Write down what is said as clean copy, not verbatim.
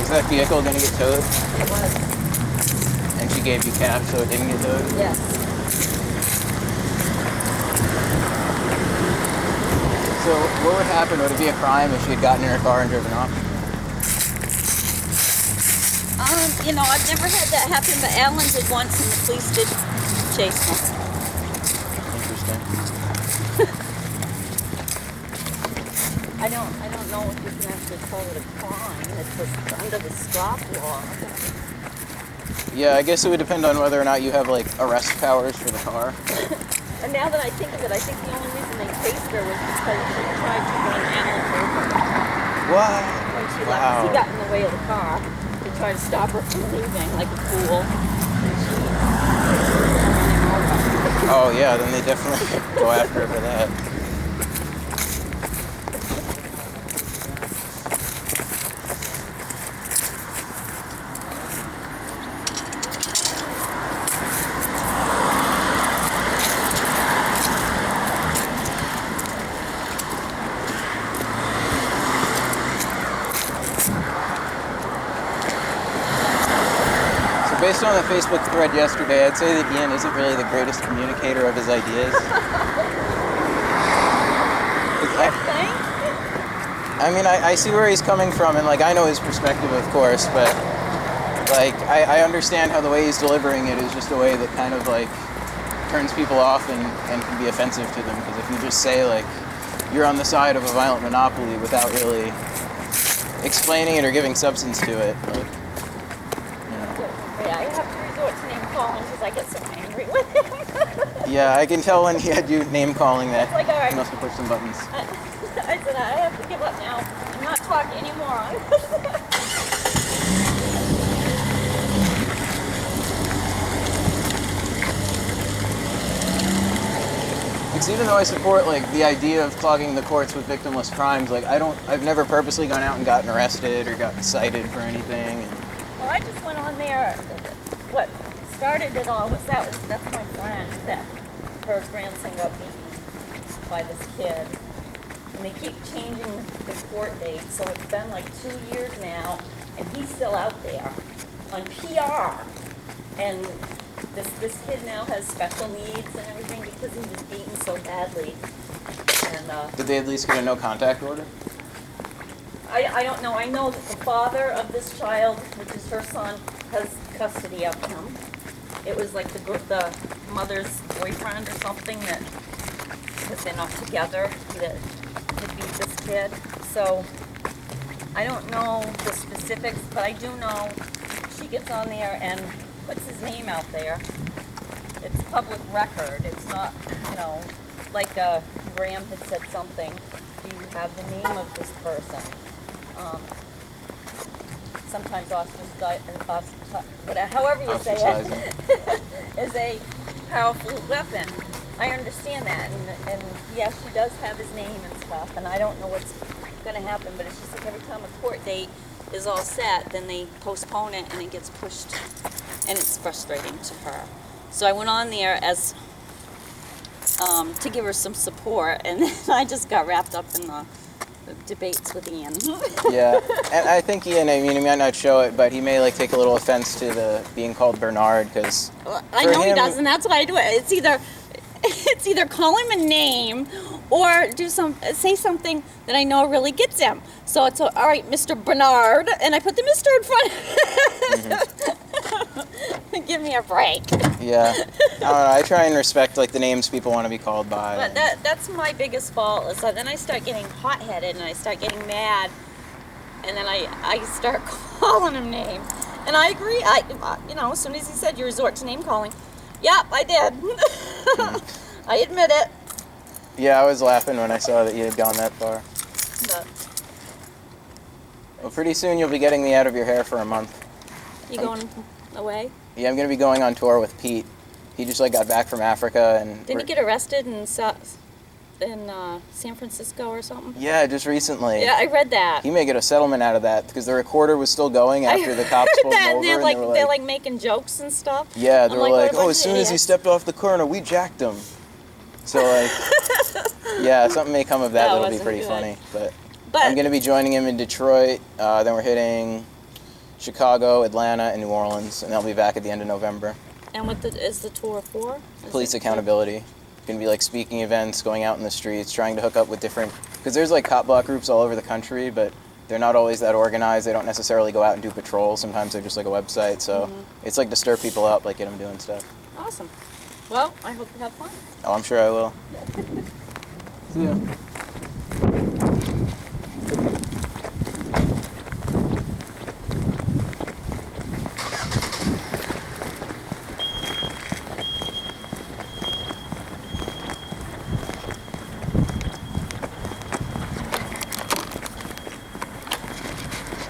Was that vehicle going to get towed? It was. And she gave you cash so it didn't get towed? Yes. So what would happen? Would it be a crime if she had gotten in her car and driven off? You know, I've never had that happen, but Alan did once, and the police did chase him. Interesting. I don't know if you can actually call it a crime. It was under the stop law. Yeah, I guess it would depend on whether or not you have like arrest powers for the car. And now that I think of it, I think the only reason they chased her was because she tried to run Alan over. What? When she left, he got in the way of the car to try to stop her from leaving like a fool. And she ran him over. Oh yeah, then they definitely go after her for that. Based on the Facebook thread yesterday, I'd say that Ian isn't really the greatest communicator of his ideas. I mean, I see where he's coming from, and like I know his perspective, of course, but like I understand how the way he's delivering it is just a way that kind of like turns people off and can be offensive to them. Because if you just say like you're on the side of a violent monopoly without really explaining it or giving substance to it, like. Yeah, I have to resort to name calling because I get so angry with him. Yeah, I can tell when he had you name calling that like, all right. he must have pushed some buttons. I said, I have to give up now. I'm not talking anymore. Because even though I support like the idea of clogging the courts with victimless crimes, like I've never purposely gone out and gotten arrested or gotten cited for anything. Well, I just went on there. What started it all was that's my friend that her grandson got beaten by this kid, and they keep changing the court date. So it's been like 2 years now, and he's still out there on PR. And this kid now has special needs and everything because he was beaten so badly. And did they at least get a no contact order? I don't know. I know that the father of this child, which is her son, has custody of him. It was like the mother's boyfriend or something that they're not together that beat this kid. So I don't know the specifics, but I do know she gets on there and puts his name out there. It's public record. It's not, like Graham had said something. Do you have the name of this person? Sometimes however you say it, is a powerful weapon. I understand that, and yes, she does have his name and stuff, and I don't know what's going to happen, but it's just like every time a court date is all set, then they postpone it, and it gets pushed, and it's frustrating to her. So I went on there as to give her some support, and then I just got wrapped up in the debates with Ian. Yeah, and I think Ian, I mean, he might not show it, but he may like take a little offense to the being called Bernard, because I know he does, and that's why I do it. It's either call him a name or say something that I know really gets him. So it's all right, Mr. Bernard, and I put the Mr. in front. Mm-hmm. Give me a break. Yeah, I don't know. I try and respect like the names people want to be called by. But that's my biggest fault. Is that then I start getting hot-headed and I start getting mad, and then I start calling him names. And I agree. As soon as he said you resort to name calling, yep, I did. I admit it. Yeah, I was laughing when I saw that you had gone that far. But well, pretty soon you'll be getting me out of your hair for a month. You going away? Yeah, I'm going to be going on tour with Pete. He just got back from Africa, and didn't he get arrested in San Francisco or something? Yeah, just recently. Yeah, I read that. He may get a settlement out of that because the recorder was still going after the cops pulled him over. And they're like making jokes and stuff. Yeah, they were like, oh, as soon as he stepped off the corner, we jacked him. So yeah, something may come of that'll be pretty funny. But I'm going to be joining him in Detroit. Then we're hitting Chicago, Atlanta, and New Orleans, and they'll be back at the end of November. And what is the tour for? Police accountability. Going to be like speaking events, going out in the streets, trying to hook up with different, because there's like cop block groups all over the country, but they're not always that organized. They don't necessarily go out and do patrols. Sometimes they're just like a website. So it's like to stir people up, like get them doing stuff. Awesome. Well, I hope you have fun. Oh, I'm sure I will. See ya.